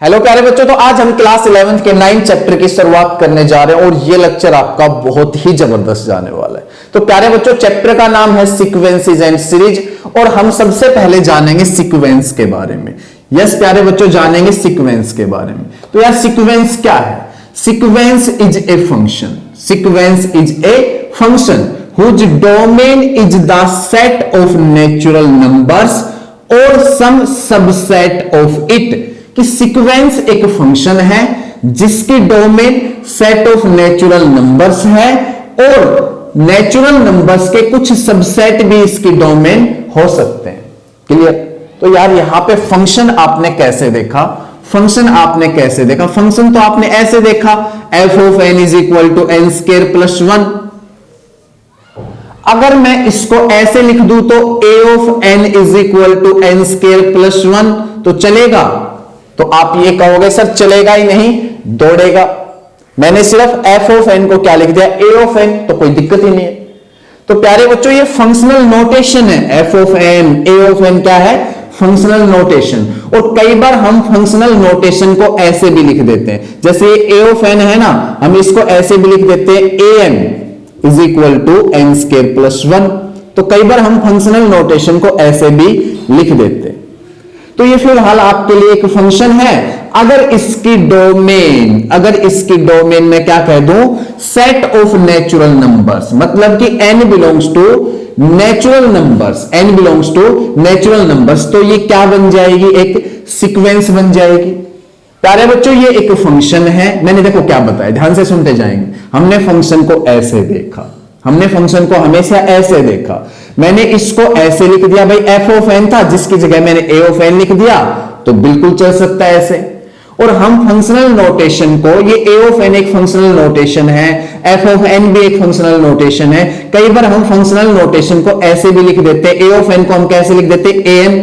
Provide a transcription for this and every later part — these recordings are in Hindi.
हेलो प्यारे बच्चों, तो आज हम क्लास 11th के 9th चैप्टर की शुरुआत करने जा रहे हैं और ये लेक्चर आपका बहुत ही जबरदस्त जाने वाला है। तो प्यारे बच्चों, चैप्टर का नाम है सीक्वेंसेस एंड सीरीज और हम सबसे पहले जानेंगे सीक्वेंस के बारे में। यस प्यारे बच्चों, जानेंगे सीक्वेंस के बारे में। तो यार सीक्वेंस क्या है? Sequence is a function. Sequence is a function whose domain is the set of natural numbers or some subset of it। कि सीक्वेंस एक फंक्शन है जिसकी domain set of natural numbers है और नेचुरल नंबर्स के कुछ सबसेट भी इसकी डोमेन हो सकते हैं। क्लियर? तो यार यहां पे फंक्शन आपने कैसे देखा? फंक्शन आपने कैसे देखा? फंक्शन तो आपने ऐसे देखा, F of N is equal to N square plus 1। अगर मैं इसको ऐसे लिख दूं तो A of N is equal to N square plus 1 तो चलेगा? तो आप ये कहोगे सर चलेगा ही नहीं, दौड़ेगा। मैंने सिर्फ एफ ऑफ एन को क्या लिख दिया, ए ऑफ एन, तो कोई दिक्कत ही नहीं है। तो प्यारे बच्चों, ये फंक्शनल नोटेशन है। F of N, A of N क्या है? Functional notation. और कई बार हम फंक्शनल नोटेशन को ऐसे भी लिख देते हैं, जैसे ये ए ऑफ एन है ना, हम इसको ऐसे भी लिख देते हैं A N is equal to N square plus 1। तो कई बार हम फंक्शनल नोटेशन को ऐसे भी लिख देते हैं। तो ये फिलहाल आपके लिए एक फंक्शन है। अगर इसकी डोमेन में क्या कह दूं, सेट ऑफ नेचुरल नंबर्स, मतलब कि n belongs to natural numbers, n belongs to natural numbers, तो ये क्या बन जाएगी? एक सीक्वेंस बन जाएगी। प्यारे बच्चों, ये एक फंक्शन है। मैंने देखो क्या बताया, ध्यान से सुनते जाएंगे। हमने फंक्शन को ऐसे देखा, हमने फंक्शन को हमेशा ऐसे देखा। मैंने इसको ऐसे लिख दिया, भाई एफ ऑफ एन था, जिसकी जगह मैंने ए ऑफ एन लिख दिया, तो बिल्कुल चल सकता है ऐसे। और हम फंक्शनल नोटेशन को, ये ए ऑफ एन एक फंक्शनल नोटेशन है, एफ ऑफ एन भी एक फंक्शनल नोटेशन है। कई बार हम फंक्शनल नोटेशन को ऐसे भी लिख देते हैं, ए ऑफ एन को हम कैसे लिख देते हैं, ए एन।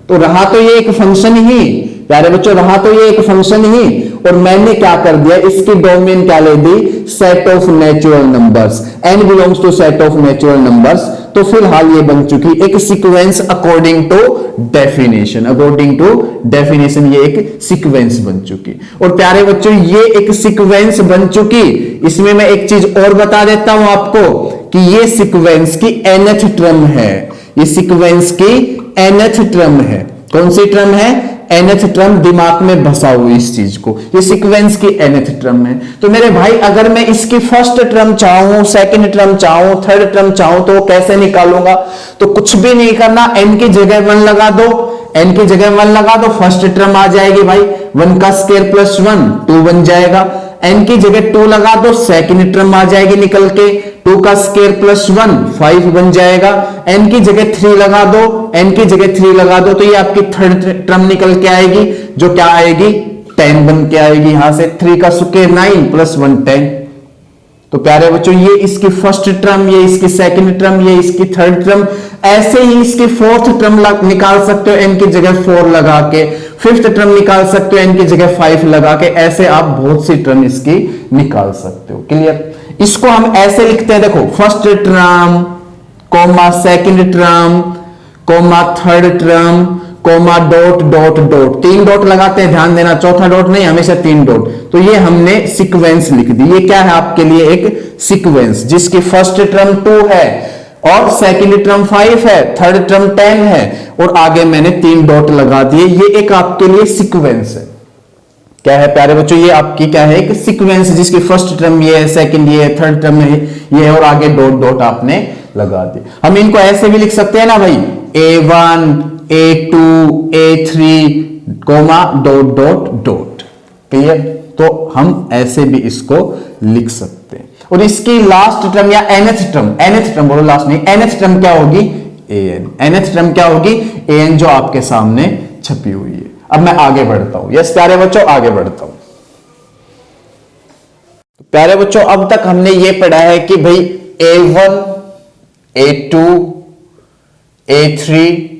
तो रहा तो ये एक फंक्शन ही, प्यारे बच्चों, रहा तो ये एक फंक्शन ही। और मैंने क्या कर दिया, इसकी डोमेन क्या ले दी, set of natural numbers, n belongs to set of natural numbers. तो फिलहाल ये बन चुकी एक sequence according to definition. According to definition ये एक सीक्वेंस बन चुकी। और प्यारे बच्चों, ये एक सीक्वेंस बन चुकी। इसमें मैं एक चीज और बता देता हूं आपको कि ये सीक्वेंस की nth टर्म है। ये सीक्वेंस की nth टर्म है। कौन सी टर्म है? nth term. दिमाग में बसाओ इस चीज को, ये सीक्वेंस की nth टर्म है। तो मेरे भाई, अगर मैं इसकी फर्स्ट टर्म चाहूं, सेकंड टर्म चाहूं, थर्ड टर्म चाहूं, तो कैसे निकालूंगा? तो कुछ भी नहीं करना, n की जगह 1 लगा दो, n की जगह 1 लगा दो, फर्स्ट टर्म आ जाएगी भाई, 1 का स्क्वायर प्लस 1 2 बन जाएगा। n की जगह 2 लगा दो, सेकंड टर्म आ जाएगी निकल के, 2 का स्क्वायर प्लस 1 5 बन जाएगा। n की जगह 3 लगा दो, n की जगह 3 लगा दो, तो ये आपकी थर्ड टर्म निकल के आएगी, जो क्या आएगी, 10 बन के आएगी। यहां से 3 का स्क्वायर 9 प्लस 1 10। तो प्यारे बच्चों, ये इसकी फर्स्ट टर्म, ये इसकी सेकंड टर्म, ये इसकी थर्ड टर्म। ऐसे ही इसकी फोर्थ टर्म निकाल सकते हो n की जगह 4 लगा के, फिफ्थ टर्म निकाल सकते हो n की जगह 5 लगा के। ऐसे आप बहुत सी टर्म इसकी निकाल सकते हो। क्लियर? इसको हम ऐसे लिखते हैं, देखो, first term comma second term comma third term comma dot dot dot, 3 dot लगाते हैं, ध्यान देना, चौथा डॉट नहीं, हमेशा 3 डॉट। तो ये हमने सीक्वेंस लिख दी। ये क्या है आपके लिए? एक सीक्वेंस जिसकी फर्स्ट टर्म 2 है और सेकंड टर्म 5 है, थर्ड टर्म 10 है और आगे मैंने 3 डॉट लगा दिए। ये एक आपके लिए सीक्वेंस है। क्या है प्यारे बच्चों? ये आपकी क्या है? एक सीक्वेंस जिसकी फर्स्ट टर्म ये है, सेकंड ये है, थर्ड टर्म ये है और आगे डॉट डॉट आपने लगा दी। हम इनको ऐसे भी लिख सकते हैं ना भाई, A1 A2 A3 comma dot dot dot. Clear? तो हम ऐसे भी इसको लिख सकते हैं। और इसकी लास्ट टर्म या nth टर्म बोलो, लास्ट नहीं, nth टर्म क्या होगी? an। nth टर्म क्या होगी? an, जो आपके सामने छपी हुई है। अब मैं आगे बढ़ता हूं। यस प्यारे बच्चों, आगे बढ़ता हूं। प्यारे बच्चों, अब तक हमने ये पढ़ा है कि भाई A1 A2 A3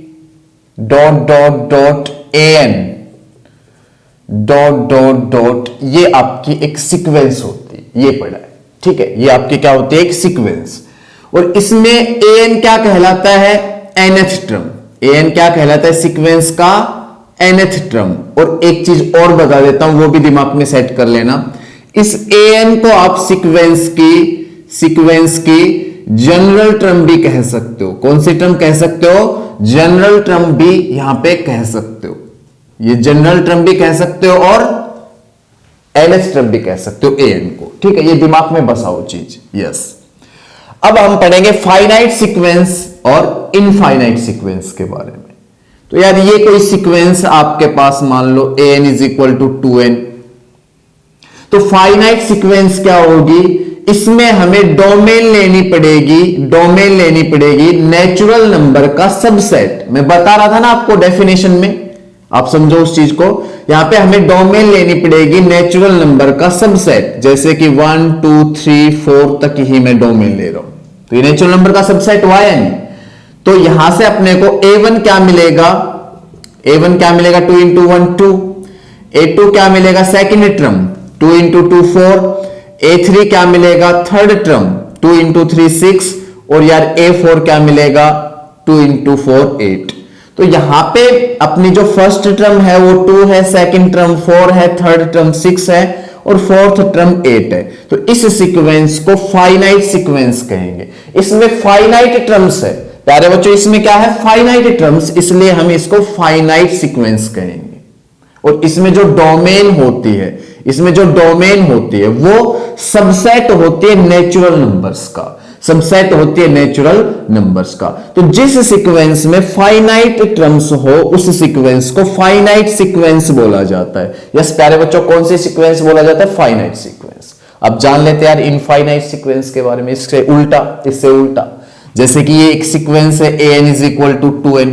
dot dot dot an dot dot dot, ये आपकी एक सीक्वेंस होती है। ये पढ़ा है, ठीक है? ये आपकी क्या होती है? एक सीक्वेंस। और इसमें an क्या कहलाता है? nth term. an क्या कहलाता है? सीक्वेंस का nth टर्म। और एक चीज और बता देता हूं, वो भी दिमाग में सेट कर लेना, इस an को आप सीक्वेंस की जनरल टर्म भी कह सकते हो। कौन सी टर्म कह सकते हो? जनरल टर्म भी यहां पे कह सकते हो, ये जनरल टर्म भी कह सकते हो और nth टर्म भी कह सकते हो an को। ठीक है, ये दिमाग में बसाओ चीज। यस, अब हम पढ़ेंगे फाइनाइट सीक्वेंस और इनफाइनाइट सीक्वेंस के बारे में। तो यार ये कोई सीक्वेंस आपके पास मान लो an is equal to 2n, तो फाइनाइट सीक्वेंस क्या होगी? इसमें हमें डोमेन लेनी पड़ेगी नेचुरल नंबर का सबसेट। मैं बता रहा था ना आपको डेफिनेशन में, आप समझो उस चीज को। यहां पे हमें डोमेन लेनी पड़ेगी नेचुरल नंबर का सबसेट, जैसे कि 1 2 3 4 तक ही मैं डोमेन ले रहा हूं, तो ये नेचुरल नंबर का सबसेट हुआ है नहीं। तो यहां से अपने को a1 क्या मिलेगा? 2 इंटू 1 2, a2 क्या मिलेगा? सेकेंड टर्म 2 इंटू 2 4, a3 क्या मिलेगा? थर्ड टर्म 2 इंटू 3 6, और यार a4 क्या मिलेगा? 2 इंटू 4 8। तो यहां पे अपनी जो फर्स्ट टर्म है वो 2 है, सेकंड टर्म 4 है, थर्ड टर्म 6 है और फोर्थ टर्म 8 है। तो इस सीक्वेंस को फाइनाइट सीक्वेंस कहेंगे। इसमें फाइनाइट टर्म्स है प्यारे बच्चों, इसमें क्या है? फाइनाइट टर्म्स, इसलिए हम इसको फाइनाइट सीक्वेंस कहेंगे। और इसमें जो डोमेन होती है वो सबसेट होती है नेचुरल नंबर्स का। तो जिस सीक्वेंस में फाइनाइट टर्म्स हो उस सीक्वेंस को फाइनाइट सीक्वेंस बोला जाता है। यस प्यारे बच्चों, कौन सी सीक्वेंस बोला जाता है? Finite sequence. अब जान लेते हैं यार इनफाइनाइट सीक्वेंस के बारे में, इससे उल्टा। जैसे कि ये एक सीक्वेंस है an is equal to 2n,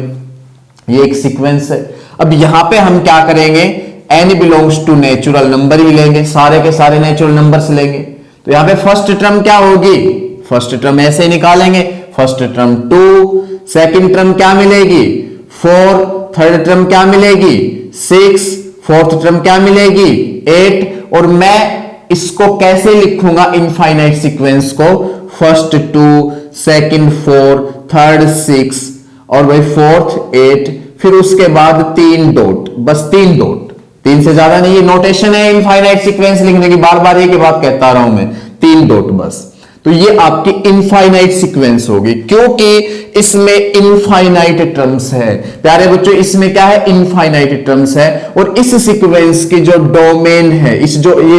ये एक सीक्वेंस है। अब यहां पे हम क्या करेंगे? n belongs to natural number ही लेंगे, सारे के सारे नेचुरल नंबर्स लेंगे। तो यहां पे फर्स्ट टर्म क्या होगी? फर्स्ट टर्म ऐसे ही निकालेंगे, फर्स्ट टर्म 2, सेकंड टर्म क्या मिलेगी? 4, थर्ड टर्म क्या मिलेगी? 6, फोर्थ टर्म क्या मिलेगी? 8। और मैं इसको कैसे लिखूंगा इनफाइनाइट सीक्वेंस को? फर्स्ट 2, सेकंड 4, थर्ड 6 और भाई फोर्थ 8, फिर उसके बाद 3 डॉट, बस 3 डॉट, 3 से ज्यादा नहीं। ये नोटेशन है इनफाइनाइट सीक्वेंस लिखने की, बार बार एक ही बात कहता रहा हूं मैं, 3 डॉट बस। तो ये आपकी इनफाइनाइट सीक्वेंस होगी, क्योंकि इसमें इनफाइनाइट टर्म्स है प्यारे बच्चों। इसमें क्या है? इनफाइनाइट टर्म्स है। और इस सीक्वेंस की जो डोमेन है, ये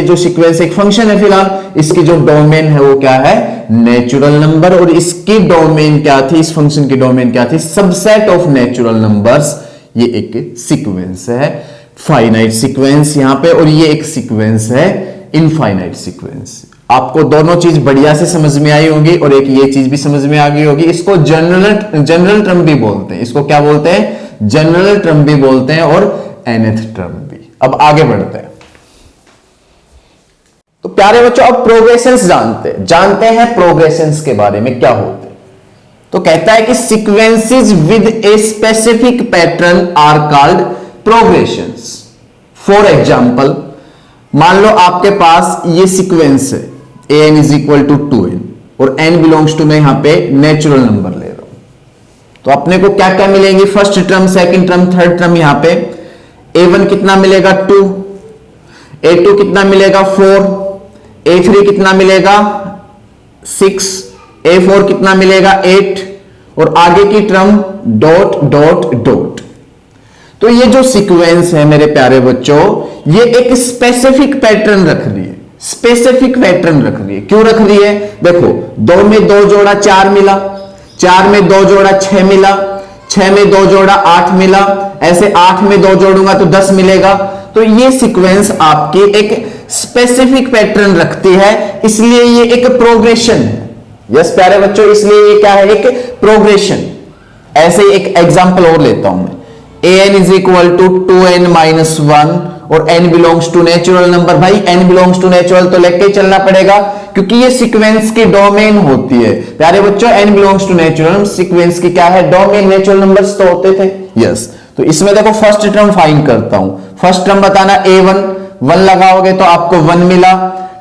जो सीक्वेंस एक फंक्शन है फिलहाल, इसकी जो डोमेन है वो क्या है? Natural number. और इसकी डोमेन क्या थी? इस फंक्शन की डोमेन क्या थी? Subset of natural numbers. ये एक सीक्वेंस है फाइनाइट सीक्वेंस यहां पे, और ये एक सीक्वेंस है इनफाइनाइट सीक्वेंस। आपको दोनों चीज बढ़िया से समझ में आई होगी और एक ये चीज भी समझ में आ गई होगी। इसको जनरल टर्म भी बोलते हैं। इसको क्या बोलते हैं? जनरल टर्म भी बोलते हैं और nth टर्म भी। अब आगे बढ़ते हैं। तो प्यारे बच्चों अब प्रोग्रेशंस जानते हैं प्रोग्रेशंस के बारे में क्या होते हैं। तो कहता है कि sequences with a specific pattern are called progressions. For example, मान लो आपके पास ये सीक्वेंस है an is equal to 2n और n बिलोंग्स टू, मैं यहां पे नेचुरल नंबर ले रहा हूं। तो अपने को क्या क्या मिलेंगी? First term, second term, third term. यहां पे a1 कितना मिलेगा? 2, a2 कितना मिलेगा? 4, a3 कितना मिलेगा? 6, a4 कितना मिलेगा? 8 और आगे की टर्म डॉट डॉट डॉट। तो ये जो सीक्वेंस है मेरे प्यारे बच्चों, ये एक स्पेसिफिक पैटर्न रख रही है। क्यों रख रही है? देखो, 2 में 2 जोड़ा 4 मिला, 4 में 2 जोड़ा 6 मिला, 6 में 2 जोड़ा 8 मिला, ऐसे 8 में 2 जोड़ूंगा तो 10 मिलेगा। तो ये सीक्वेंस आपकी एक स्पेसिफिक पैटर्न रखती है, इसलिए ये एक प्रोग्रेशन है। यस प्यारे बच्चों, इसलिए ये क्या है? एक प्रोग्रेशन। ऐसे एक एग्जांपल और लेता हूं मैं, an is equal to 2n minus 1 और n belongs to natural number. भाई n बिलोंग्स टू नेचुरल तो लेके ही चलना पड़ेगा, क्योंकि ये सीक्वेंस की डोमेन होती है प्यारे बच्चों। n belongs to natural, sequence की क्या है? डोमेन। नेचुरल नंबर्स तो होते थे। यस, तो इसमें देखो फर्स्ट टर्म फाइंड करता हूं। फर्स्ट टर्म बताना a1, 1 लगाओगे तो आपको 1 मिला,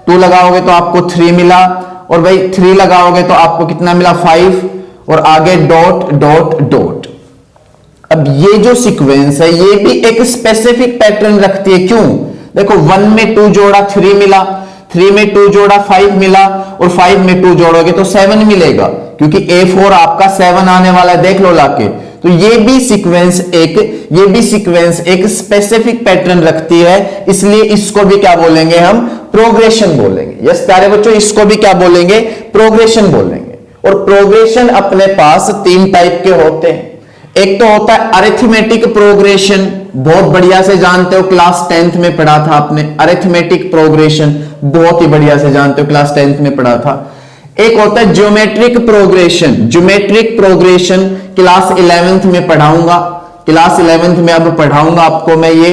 2 लगाओगे तो आपको 3 मिला, और भाई 3 लगाओगे तो आपको कितना मिला? 5, और आगे डॉट डॉट डॉट। अब ये जो सीक्वेंस है ये भी एक स्पेसिफिक पैटर्न रखती है। क्यों? देखो 1 में 2 जोड़ा 3 मिला, 3 में 2 जोड़ा 5 मिला, और 5 में 2 जोड़ोगे तो 7 मिलेगा, क्योंकि A4 आपका 7 आने वाला है, देख लो लाके। तो ये भी सीक्वेंस एक स्पेसिफिक पैटर्न रखती है, इसलिए इसको भी क्या बोलेंगे हम? प्रोग्रेशन बोलेंगे। यस प्यारे बच्चों, इसको भी क्या बोलेंगे? प्रोग्रेशन बोलेंगे। और प्रोग्रेशन अपने पास 3 टाइप के होते हैं। एक तो होता है अरिथमेटिक प्रोग्रेशन, बहुत बढ़िया से जानते हो, क्लास 10th में पढ़ा था आपने। अरिथमेटिक प्रोग्रेशन बहुत ही बढ़िया से जानते हो, क्लास 10th में पढ़ा था। एक होता है geometric progression. Geometric progression class 11th में पढ़ाऊंगा, क्लास 11th में अब पढ़ाऊंगा आपको मैं ये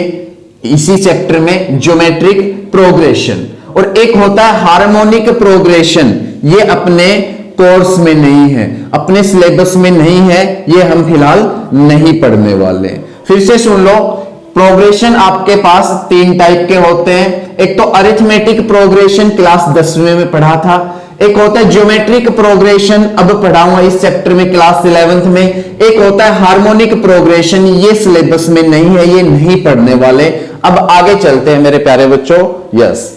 इसी चैप्टर में, ज्योमेट्रिक प्रोग्रेशन। और एक होता है हार्मोनिक प्रोग्रेशन, ये अपने कोर्स में नहीं है, अपने सिलेबस में नहीं है, ये हम फिलहाल नहीं पढ़ने वाले। फिर से सुन लो, प्रोग्रेशन आपके पास 3 टाइप के होते हैं। एक तो अरिथमेटिक प्रोग्रेशन क्लास 10वीं में पढ़ा था, एक होता है ज्योमेट्रिक प्रोग्रेशन, अब पढ़ाऊंगा इस चैप्टर में क्लास 11th में। एक होता है हार्मोनिक प्रोग्रेशन, ये सिलेबस में नहीं है, ये नहीं पढ़ने वाले। अब आगे चलते हैं मेरे प्यारे बच्चों। यस,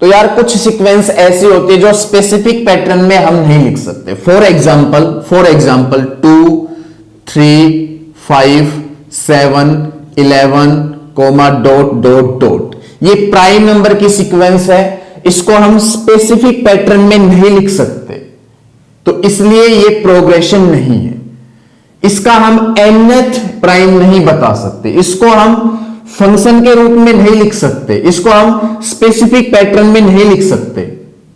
तो यार कुछ सीक्वेंस ऐसी होती है जो स्पेसिफिक पैटर्न में हम नहीं लिख सकते। For example 2 3 5 7 11 comma dot dot dot, ये प्राइम नंबर की सीक्वेंस है, इसको हम स्पेसिफिक पैटर्न में नहीं लिख सकते, तो इसलिए ये प्रोग्रेशन नहीं है। इसका हम nth प्राइम नहीं बता सकते, इसको हम फंक्शन के रूप में नहीं लिख सकते, इसको हम स्पेसिफिक पैटर्न में नहीं लिख सकते।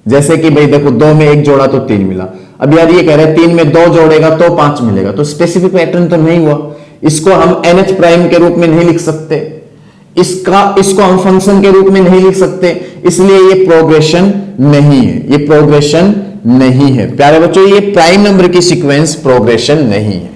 जैसे कि भाई देखो 2 में 1 जोड़ा तो 3 मिला, अब यार ये कह रहे हैं 3 में 2 जोड़ेगा तो 5 मिलेगा, तो स्पेसिफिक पैटर्न तो नहीं हुआ, इसको हम nth प्राइम के रूप में नहीं लिख सकते, इसको हम फंक्शन के रूप में नहीं लिख सकते, इसलिए ये प्रोग्रेशन नहीं है, ये प्रोग्रेशन नहीं है प्यारे बच्चों, ये प्राइम नंबर की सीक्वेंस प्रोग्रेशन नहीं है।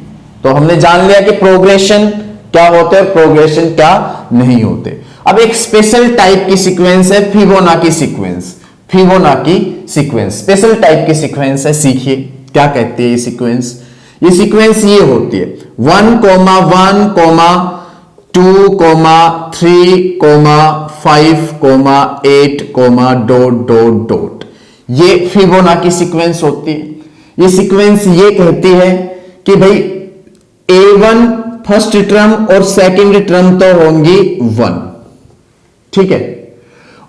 तो हमने जान लिया कि प्रोग्रेशन क्या होते हैं, प्रोग्रेशन क्या नहीं होते। अब एक स्पेशल टाइप की सीक्वेंस है Fibonacci sequence. Fibonacci sequence special type की सीक्वेंस है, सीखिए क्या कहती है ये सीक्वेंस। ये सीक्वेंस ये होती है 1, 1, 2, 3, 5, 8, डॉट डॉट डॉट, ये फिबोनाची सीक्वेंस होती है। ये सीक्वेंस ये कहती है कि भाई A1 फर्स्ट टर्म और सेकंड टर्म तो होंगी 1, ठीक है,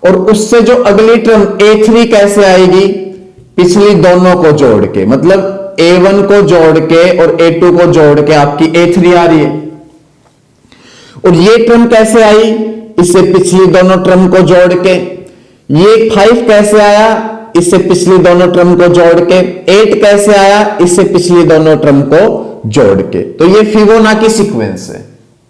और उससे जो अगली टर्म A3 कैसे आएगी, पिछली दोनों को जोड़ के, मतलब A1 को जोड़ के और A2 को जोड़ के आपकी A3 आ रही है। और ये टर्म कैसे आई, इससे पिछली दोनों टर्म को जोड़ के। ये 5 कैसे आया, इससे पिछली दोनों टर्म को जोड़ के। 8 कैसे आया, इससे पिछली दोनों टर्म को जोड़ के। तो ये फिबोनाची सीक्वेंस है,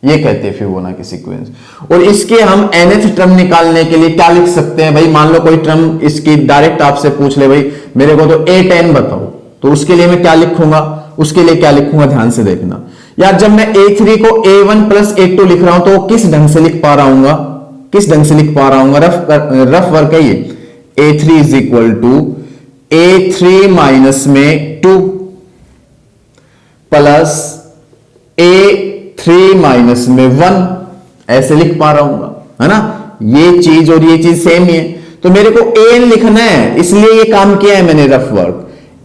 ये कहते हैं फिबोनाची सीक्वेंस। और इसके हम nth टर्म निकालने के लिए क्या लिख सकते हैं भाई, मान लो कोई टर्म इसकी डायरेक्ट आपसे पूछ ले भाई मेरे को तो A10 बताओ, तो उसके लिए मैं क्या लिखूंगा, उसके लिए क्या लिखूंगा ध्यान से देखना यार। जब मैं A3 को A1 प्लस A2 लिख रहा हूं तो किस ढंग से लिख पा रहा हूं, किस ढंग से लिख पा रहा हूं, रफ वर्क है ये। A3 is equal to A3 minus में 2 प्लस A3 माइनस में 1, ऐसे लिख पा रहा हूं, है ना। ये चीज और ये चीज सेम ही है, तो मेरे को an लिखना है इसलिए ये काम किया है मैंने, रफ वर्क।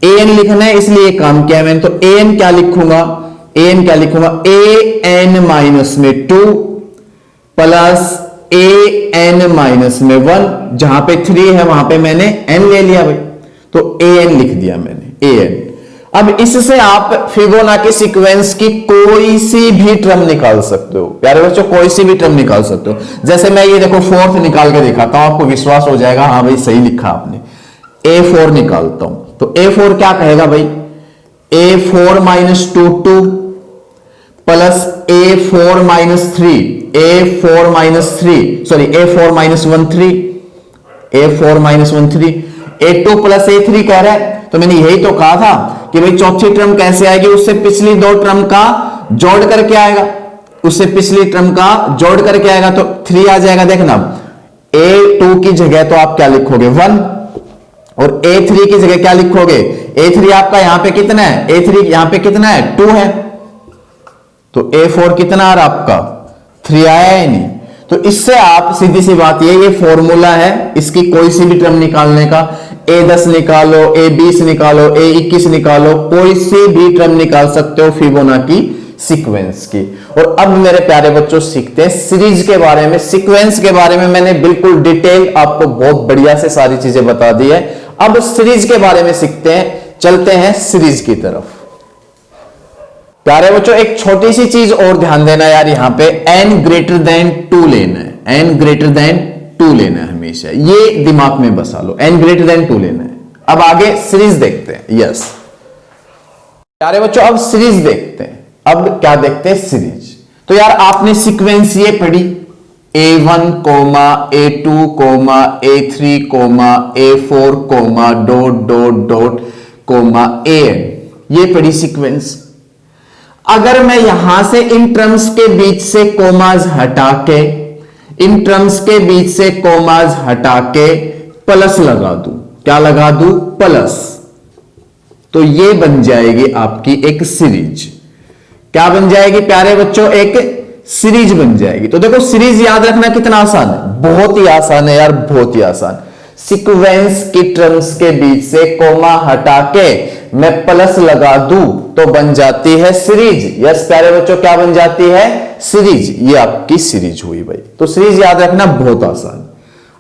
an लिखना है इसलिए ये काम किया है मैंने, तो an क्या लिखूंगा, an माइनस में 2 प्लस an माइनस में 1, जहां पे 3 है वहां पे मैंने n ले लिया भाई, तो an लिख दिया मैंने, an। अब इससे आप फिबोनाची सीक्वेंस की कोई सी भी टर्म निकाल सकते हो प्यारे बच्चों, कोई सी भी टर्म निकाल सकते हो। जैसे मैं ये देखो 4th निकाल के दिखाता हूं, आपको विश्वास हो जाएगा हाँ भाई सही लिखा आपने। A4 निकालता हूं, तो A4 क्या कहेगा भाई, A4 minus 2 plus A4 minus 3, A4 minus 3 sorry A4 minus 1 3, A4 minus 1 3, A2 plus A3 कह रहा है। तो मैंने यही तो कहा था कि भाई चौथी टर्म कैसे आएगी, उससे पिछली 2 टर्म का जोड़ करके आएगा, उससे पिछली टर्म का जोड़ करके आएगा, तो 3 आ जाएगा। देखना A2 की जगह तो आप क्या लिखोगे 1, और A3 की जगह क्या लिखोगे, A3 आपका यहां पे कितना है, A3 यहां पे कितना है 2 है, तो A4 कितना आ रहा आपका 3 आया है नहीं। तो इससे आप सीधी सी बात ये फॉर्मूला है इसकी कोई सी भी टर्म निकालने का, A10 निकालो, A20 निकालो, A21 निकालो, कोई सी भी टर्म निकाल सकते हो फिबोनाची सीक्वेंस की। और अब मेरे प्यारे बच्चों सीखते हैं सीरीज के बारे में। सीक्वेंस के बारे में मैंने बिल्कुल डिटेल आपको बहुत बढ़िया से सारी चीजें बता दी है। अब सीरीज के बारे में सीखते हैं, चलते हैं सीरीज की तरफ। प्यारे बच्चों एक छोटी सी चीज और ध्यान देना यार, यहां पे n ग्रेटर देन 2 लेना है, n ग्रेटर देन 2 लेना है हमेशा, ये दिमाग में बसा लो, n ग्रेटर देन 2 लेना है। अब आगे सीरीज देखते हैं। यस प्यारे बच्चों अब सीरीज देखते हैं। अब क्या देखते हैं सीरीज। तो यार आपने सीक्वेंस ये पढ़ी A1, A2, A3, A4, dot dot dot AN, ये पढ़ी सीक्वेंस। अगर मैं यहां से इन टर्म्स के बीच से कोमाज हटा के, इन टर्म्स के बीच से कोमाज हटा के प्लस लगा दूं, क्या लगा दूं प्लस, तो ये बन जाएगी आपकी एक सीरीज। क्या बन जाएगी प्यारे बच्चों एक सीरीज बन जाएगी। तो देखो सीरीज याद रखना कितना आसान है, बहुत ही आसान है यार, बहुत ही आसान। सीक्वेंस की टर्म्स के बीच से कोमा हटा के मैं प्लस लगा दूं तो बन जाती है सीरीज। यस प्यारे बच्चों क्या बन जाती है सीरीज, ये आपकी सीरीज हुई भाई। तो सीरीज याद रखना बहुत आसान।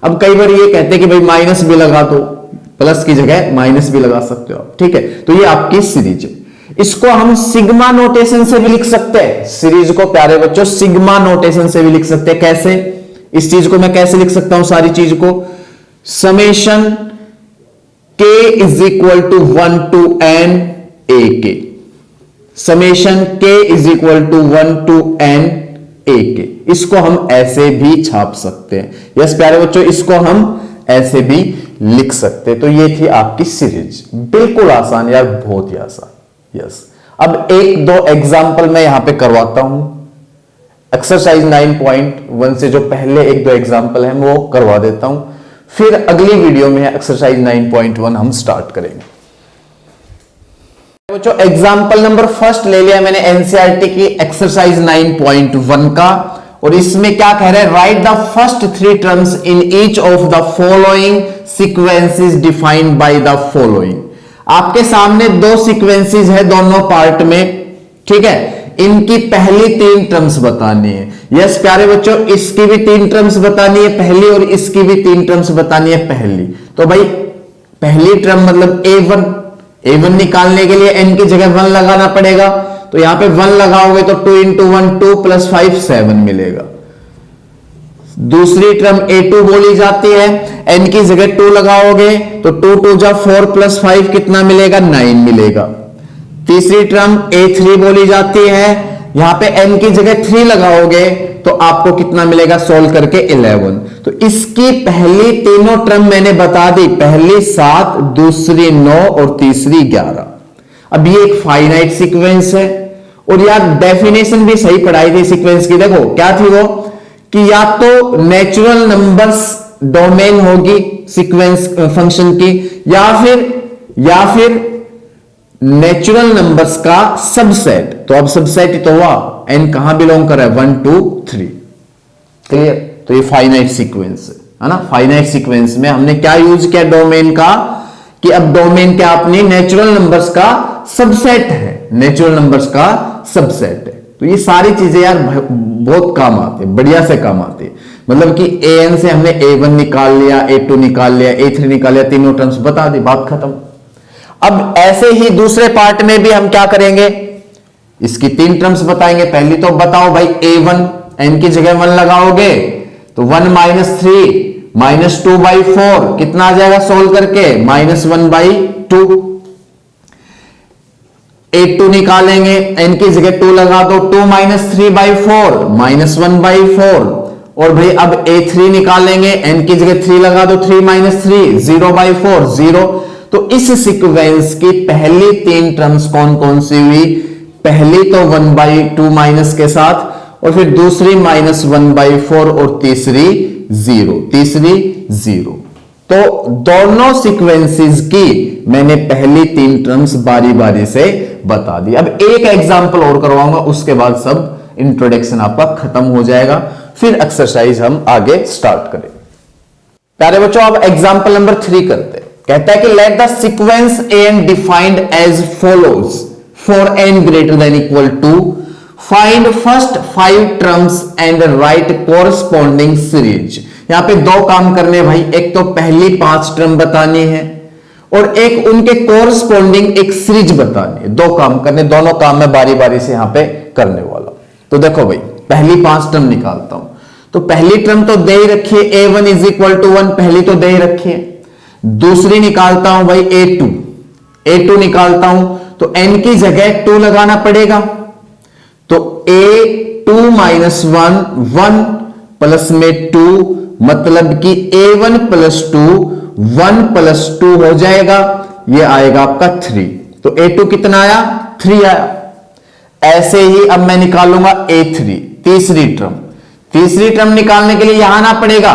अब कई बार ये कहते हैं कि भाई माइनस भी लगा दो, प्लस की जगह माइनस भी लगा सकते हो आप, ठीक है। तो ये आपकी सीरीज है। इसको हम सिग्मा नोटेशन से भी लिख सकते हैं, सीरीज को प्यारे बच्चों सिग्मा नोटेशन से भी लिख सकते हैं। कैसे, इस चीज को मैं कैसे लिख सकता हूं, सारी चीज को summation k is equal to 1 to n a k, summation k is equal to 1 to n a k। इसको हम ऐसे भी छाप सकते हैं। यस प्यारे बच्चों इसको हम ऐसे भी लिख सकते हैं। तो ये थी आपकी सीरीज, बिल्कुल आसान यार, बहुत ही आसान। यस अब एक दो एग्जाम्पल मैं यहां पे करवाता हूं। एक्सरसाइज 9.1 से जो पहले एक दो एग्जाम्पल है वो करवा देता हूं, फिर अगली वीडियो में एक्सरसाइज 9.1 हम स्टार्ट करेंगे। बच्चों एग्जाम्पल नंबर फर्स्ट ले लिया मैंने एनसीईआरटी की एक्सरसाइज 9.1 का, और इसमें क्या कह रहे हैं, right the first 3 terms in each of the following sequences defined by the following. आपके सामने 2 सीक्वेंसेस है दोनों पार्ट में, ठीक है। इनकी पहली 3 टर्म्स बतानी है। यस प्यारे बच्चों इसकी भी 3 टर्म्स बतानी है पहली, और इसकी भी 3 टर्म्स बतानी है पहली। तो भाई पहली टर्म मतलब A1 निकालने के लिए n की जगह 1 लगाना पड़ेगा। तो यहां पे 1 लगाओगे तो 2 इंटू 1 2 प्लस 5 7 मिलेगा। दूसरी टर्म A2 बोली जाती है, n की जगह 2 लगाओगे तो 2 2 जा 4 प्लस 5 कितना मिलेगा 9 मिलेगा। तीसरी टर्म A3 बोली जाती है, यहां पे n की जगह 3 लगाओगे तो आपको कितना मिलेगा सोल्व करके 11। तो इसकी पहली तीनों टर्म मैंने बता दी, पहली 7, दूसरी 9 और तीसरी 11। अब ये एक फाइनाइट सीक्वेंस है, और यार डेफिनेशन भी सही पढ़ाई थी सीक्वेंस की। देखो क्या थी वो, कि या तो नेचुरल नंबर्स डोमेन होगी सीक्वेंस फंक्शन की, या फिर नेचुरल नंबर्स का सबसेट। तो अब सबसेट ही तो हुआ, n कहां बिलोंग कर रहा है 1 2 3, क्लियर। तो ये फाइनाइट सीक्वेंस है ना। फाइनाइट सीक्वेंस में हमने क्या यूज किया डोमेन का, कि अब डोमेन क्या अपनी नेचुरल नंबर्स का सबसेट है, नेचुरल नंबर्स का सबसेट है। तो ये सारी चीजें यार बहुत काम आती है, बढ़िया से काम आती है। मतलब कि an से हमने A1 निकाल लिया, A2 निकाल लिया, A3 निकाल लिया, तीनों टर्म्स बता दी, बात खत्म। अब ऐसे ही दूसरे पार्ट में भी हम क्या करेंगे, इसकी 3 टर्म्स बताएंगे। पहली तो बताओ भाई A1, n की जगह 1 लगाओगे तो 1 माइनस 3 माइनस 2 बाई 4 कितना आ जाएगा सोल्व करके -1 बाई 2। A2 निकालेंगे, n की जगह 2 लगा दो, 2 माइनस 3 बाई 4 -1 बाई 4। और भाई अब A3 निकालेंगे, n की जगह 3 लगा दो, 3 माइनस 3 0 बाई 4 0। तो इस सीक्वेंस की पहली 3 टर्म्स कौन कौन सी हुई, पहली तो 1 बाई 2 माइनस के साथ, और फिर दूसरी -1 बाई 4 और तीसरी 0। तो दोनों सीक्वेंसेस की मैंने पहली 3 टर्म्स बारी बारी से बता दिया। अब एक एग्जाम्पल और करवाऊंगा, उसके बाद सब इंट्रोडक्शन आपका खत्म हो जाएगा, फिर एक्सरसाइज हम आगे स्टार्ट करें। प्यारे बच्चों, अब एग्जाम्पल नंबर 3 करते हैं। कहता है कि let the sequence n defined as follows for n greater than equal to, find first 5 terms and write corresponding series. यहां पे दो काम करने भाई, एक तो पहली 5 टर्म बतानी है और एक उनके कोरस्पॉन्डिंग एक सीरीज बतानी है। दो काम करने, दोनों काम मैं बारी बारी से यहां पे करने वाला हूं। तो देखो भाई, पहली 5 टर्म निकालता हूं। तो पहली टर्म तो दे ही रखिए, a1 इज इक्वल टू 1, पहली तो दे ही रखिए। दूसरी निकालता हूं भाई a2 निकालता हूं, तो n की जगह 2 लगाना पड़ेगा। तो a2 माइनस 1 प्लस में 2, मतलब कि a1 प्लस 2 1 प्लस 2 हो जाएगा, ये आएगा आपका 3। तो a2 कितना आया? 3 आया। ऐसे ही अब मैं निकालूंगा a3, तीसरी टर्म निकालने के लिए यहां आना पड़ेगा,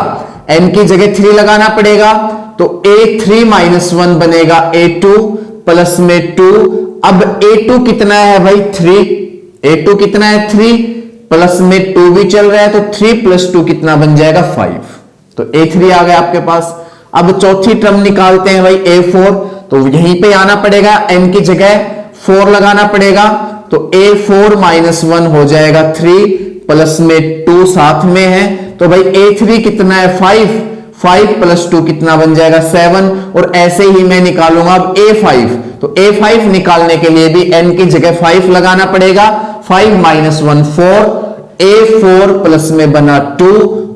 n की जगह 3 लगाना पड़ेगा। तो a3 माइनस 1 बनेगा a2 प्लस में 2। अब a2 कितना है भाई? 3। a2 कितना है? 3 प्लस में 2 भी चल रहा है, तो 3 प्लस 2 कितना बन जाएगा? 5। तो a3 आ गया आपके पास। अब चौथी टर्म निकालते हैं भाई a4, तो यहीं पे आना पड़ेगा, n की जगह 4 लगाना पड़ेगा। तो a4 माइनस 1 हो जाएगा 3 प्लस में 2 साथ में है, तो भाई a3 कितना है? 5 प्लस 2 कितना बन जाएगा? 7। और ऐसे ही मैं निकालूंगा अब a5, तो a5 निकालने के लिए भी n की जगह 5 लगाना पड़ेगा। 5 माइनस 1 4, a4 प्लस में बना 2,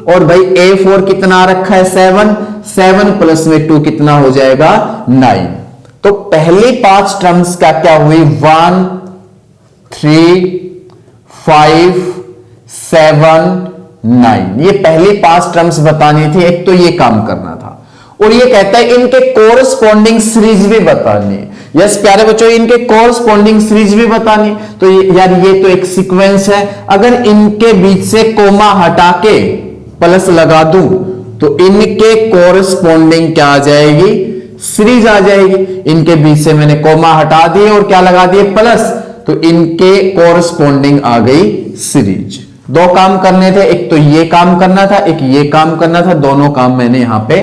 और भाई a4 कितना आ रखा है? 7 प्लस में 2 कितना हो जाएगा? 9। तो पहली 5 टर्म्स क्या हुई? 1 3 5 7 9, ये पहली 5 टर्म्स बतानी थी। एक तो ये काम करना था, और ये कहता है इनके कोरस्पॉन्डिंग सीरीज भी बतानी है। यस प्यारे बच्चों, इनके कोरस्पॉन्डिंग सीरीज भी बतानी। तो यार ये तो एक सीक्वेंस है, अगर इनके बीच से कोमा हटा के प्लस लगा दूं तो इनके कोरस्पॉन्डिंग क्या आ जाएगी? सीरीज आ जाएगी। इनके बीच से मैंने कोमा हटा दिए और क्या लगा दिए? प्लस, तो इनके कोरस्पॉन्डिंग आ गई सीरीज। दो काम करने थे, एक तो ये काम करना था, एक ये काम करना था। दोनों काम मैंने यहां पे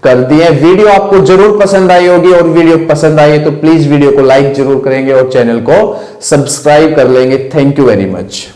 कर दिए। वीडियो आपको जरूर पसंद आई होगी, और वीडियो पसंद आई है तो प्लीज वीडियो को लाइक जरूर करेंगे और चैनल को सब्सक्राइब कर लेंगे। Thank you very much.